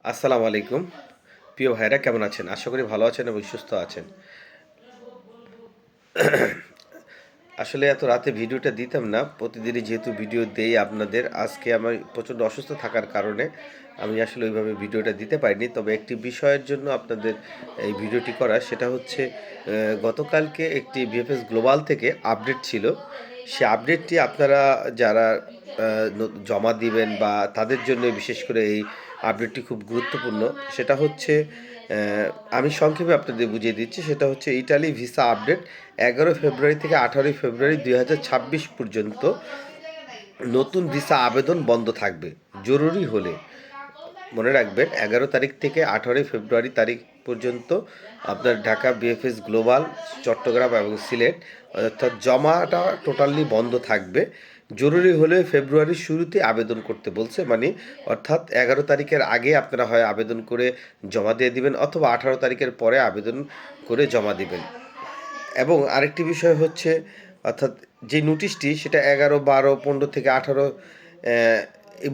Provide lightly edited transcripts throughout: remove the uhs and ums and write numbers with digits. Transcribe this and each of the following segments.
আসসালামু আলাইকুম। প্রিয় ভাইরা কেমন আছেন? আশা করি ভালো আছেন এবং সুস্থ আছেন। আসলে এত রাতে ভিডিওটা দিতাম না। প্রতিদিনই যেহেতু ভিডিও দেই আপনাদের, আজকে আমি প্রচণ্ড অসুস্থ থাকার কারণে আমি আসলে ওইভাবে ভিডিওটা দিতে পারিনি। তবে একটি বিষয়ের জন্য আপনাদের এই ভিডিওটি করা, সেটা হচ্ছে গতকালকে একটি বিএফএস গ্লোবাল থেকে আপডেট ছিল। সে আপডেটটি আপনারা যারা আ জমা দিবেন বা তাদের জন্য বিশেষ করে এই আপডেটটি খুব গুরুত্বপূর্ণ। সেটা হচ্ছে আমি সংক্ষেপে আপনাদের বুঝিয়ে দিচ্ছি। সেটা হচ্ছে ইটালি ভিসা আপডেট ১১ ফেব্রুয়ারি থেকে ১৮ ফেব্রুয়ারি ২০২৬ পর্যন্ত নতুন ভিসা আবেদন বন্ধ থাকবে জরুরি হলে। মনে রাখবেন ১১ তারিখ থেকে ১৮ ফেব্রুয়ারি তারিখ পর্যন্ত আপনার ঢাকা বিএফএস গ্লোবাল, চট্টগ্রাম এবং সিলেট অর্থাৎ জমাটা টোটালি বন্ধ থাকবে। জরুরি হলে ফেব্রুয়ারির শুরুতে আবেদন করতে বলছে। মানে অর্থাৎ ১১ তারিখের আগে আপনারা হয় আবেদন করে জমা দিয়ে দিবেন অথবা ১৮ তারিখের পরে আবেদন করে জমা দিবেন। এবং আরেকটি বিষয় হচ্ছে অর্থাৎ যে নোটিশটি সেটা ১১, ১২, ১৫ থেকে ১৮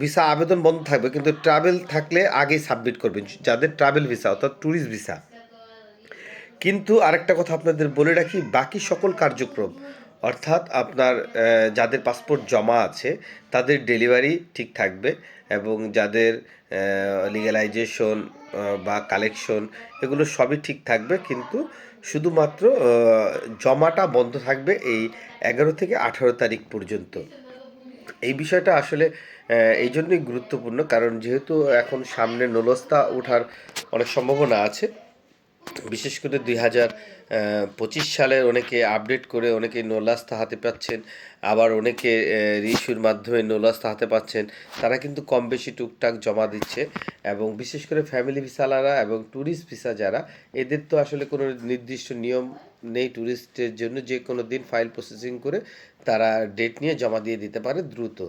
ভিসা আবেদন বন্ধ থাকবে, কিন্তু ট্রাভেল থাকলে আগেই সাবমিট করবেন যাদের ট্রাভেল ভিসা অর্থাৎ ট্যুরিস্ট ভিসা। কিন্তু আরেকটা কথা আপনাদের বলে রাখি, বাকি সকল কার্যক্রম অর্থাৎ আপনার যাদের পাসপোর্ট জমা আছে তাদের ডেলিভারি ঠিক থাকবে এবং যাদের লিগ্যালাইজেশন বা কালেকশন এগুলো সবই ঠিক থাকবে, কিন্তু শুধুমাত্র জমাটা বন্ধ থাকবে এই ১১ থেকে ১৮ তারিখ পর্যন্ত। এই বিষয়টা আসলে এই জন্যই গুরুত্বপূর্ণ, কারণ যেহেতু এখন সামনে নোলস্তা ওঠার অনেক সম্ভাবনা আছে। বিশেষ করে ২০২৫ সালের অনেকে আপডেট করে অনেকে নোলাস্তা হাতে পাচ্ছেন, আবার অনেকে রিইস্যুর মাধ্যমে নোলাস্তা হাতে পাচ্ছেন। তারা কিন্তু কম বেশি টুকটাক জমা দিচ্ছে এবং বিশেষ করে ফ্যামিলি ভিসালারা এবং ট্যুরিস্ট ভিসা যারা, এদের তো আসলে কোনো নির্দিষ্ট নিয়ম নেই। ট্যুরিস্টের জন্য যে কোনো দিন ফাইল প্রসেসিং করে তারা ডেট নিয়ে জমা দিয়ে দিতে পারে দ্রুত।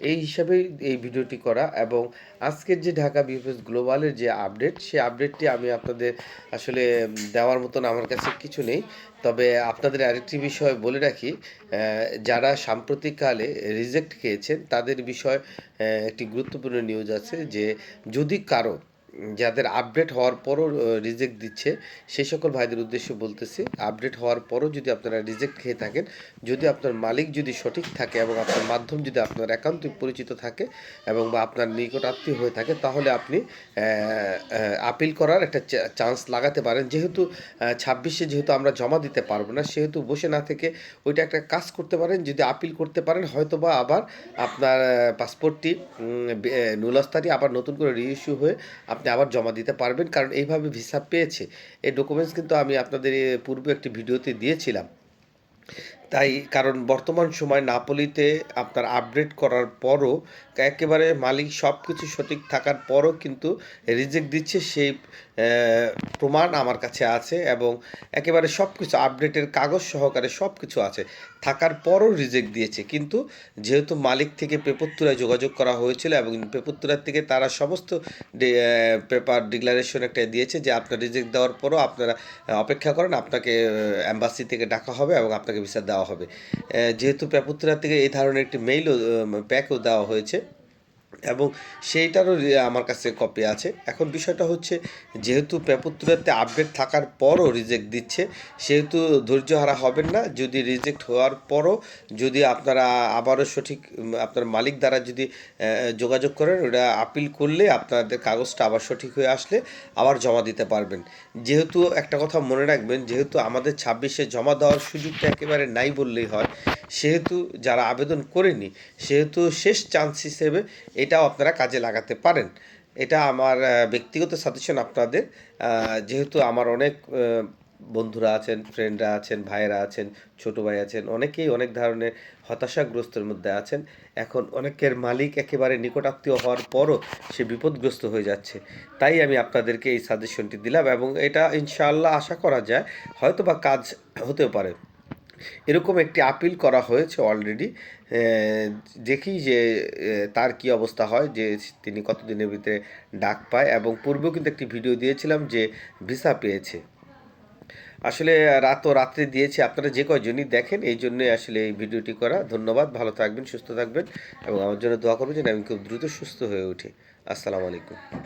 এই হিসাবেই এই ভিডিওটি করা। এবং আজকের যে ঢাকা বিএফএস গ্লোবালের যে আপডেট, সেই আপডেটটি আমি আপনাদের আসলে দেওয়ার মতন আমার কাছে কিছু নেই। তবে আপনাদের আরেকটি বিষয় বলে রাখি, যারা সাম্প্রতিককালে রিজেক্ট খেয়েছেন তাদের বিষয় একটি গুরুত্বপূর্ণ নিউজ আছে যে যদি কারো যাদের আপডেট হওয়ার পরও রিজেক্ট দিচ্ছে, সেই সকল ভাইদের উদ্দেশ্যে বলতেছি, আপডেট হওয়ার পরও যদি আপনারা রিজেক্ট খেয়ে থাকেন, যদি আপনার মালিক যদি সঠিক থাকে এবং আপনার মাধ্যম যদি আপনার একান্তই পরিচিত থাকে এবং বা আপনার নিকট আত্মীয় হয়ে থাকে, তাহলে আপনি আপিল করার একটা চান্স লাগাতে পারেন। যেহেতু ২৬-এ যেহেতু আমরা জমা দিতে পারবো না, সেহেতু বসে না থেকে ওইটা একটা কাজ করতে পারেন। যদি আপিল করতে পারেন, হয়তোবা আবার আপনার পাসপোর্টটি নুলাস্তাটি আবার নতুন করে রিইস্যু হয়ে আপনি আবার জমা দিতে পারবেন, কারণ এইভাবে ভিসা পেয়েছে। এই ডকুমেন্টস কিন্তু আমি আপনাদের পূর্বে একটি ভিডিওতে দিয়েছিলাম। তাই কারণ বর্তমান সময় নাপোলিতে আপনার আপডেট করার পরও একেবারে মালিক সব কিছু সঠিক থাকার পরও কিন্তু রিজেক্ট দিচ্ছে, সেই প্রমাণ আমার কাছে আছে এবং একেবারে সব কিছু আপডেটের কাগজ সহকারে সব কিছু আছে থাকার পরও রিজেক্ট দিয়েছে। কিন্তু যেহেতু মালিক থেকে পেপত্তরায় যোগাযোগ করা হয়েছিল এবং পেপত্তরার থেকে তারা সমস্ত পেপার ডিক্লারেশন একটা দিয়েছে যে আপনার রিজেক্ট দেওয়ার পরও আপনারা অপেক্ষা করেন, আপনাকে অ্যাম্বাসি থেকে ডাকা হবে এবং আপনাকে ভিসা দেওয়া হবে। যেহেতু পেপত্তরা থেকে এই ধরনের একটি মেইলও প্যাকও দেওয়া হয়েছে এবং সেইটারও আমার কাছে কপি আছে। এখন বিষয়টা হচ্ছে, যেহেতু পেপত্তরাতে আপডেট থাকার পরও রিজেক্ট দিচ্ছে, সেহেতু ধৈর্যহারা হবেন না। যদি রিজেক্ট হওয়ার পরও যদি আপনারা আবারও সঠিক আপনার মালিক দ্বারা যদি যোগাযোগ করেন, ওটা আপিল করলে আপনাদের কাগজটা আবার সঠিক হয়ে আসলে আবার জমা দিতে পারবেন। যেহেতু একটা কথা মনে রাখবেন, যেহেতু আমাদের ২৬-এ জমা দেওয়ার সুযোগটা একেবারে নাই বললেই হয়, সেহেতু যারা আবেদন করেনি, সেহেতু শেষ চান্স হিসেবে এটাও আপনারা কাজে লাগাতে পারেন। এটা আমার ব্যক্তিগত সাজেশন আপনাদের। যেহেতু আমার অনেক বন্ধুরা আছেন, ফ্রেন্ডরা আছেন, ভাইয়েরা আছেন, ছোট ভাই আছেন, অনেকেই অনেক ধরনের হতাশাগ্রস্তের মধ্যে আছেন। এখন অনেকের মালিক একেবারে নিকটাত্মীয় হওয়ার পরও সে বিপদগ্রস্ত হয়ে যাচ্ছে। তাই আমি আপনাদেরকে এই সাজেশনটি দিলাম এবং এটা ইনশাআল্লাহ আশা করা যায় হয়তোবা কাজ হতেও পারে। এরকম একটি আপিল করা হয়েছে অলরেডি। দেখি যে তার কি অবস্থা হয়, যে তিনি কতদিনের ভিতরে ডাক পায়। এবং পূর্বেও কিন্তু একটি ভিডিও দিয়েছিলাম যে ভিসা পেয়েছে। আসলে রাত্রে দিয়েছি, আপনারা যে কয়জনই দেখেন, এই জন্যই আসলে এই ভিডিওটি করা। ধন্যবাদ, ভালো থাকবেন, সুস্থ থাকবেন এবং আমার জন্য দোয়া করবেন যেন আমি খুব দ্রুত সুস্থ হয়ে উঠি। আসসালামু আলাইকুম।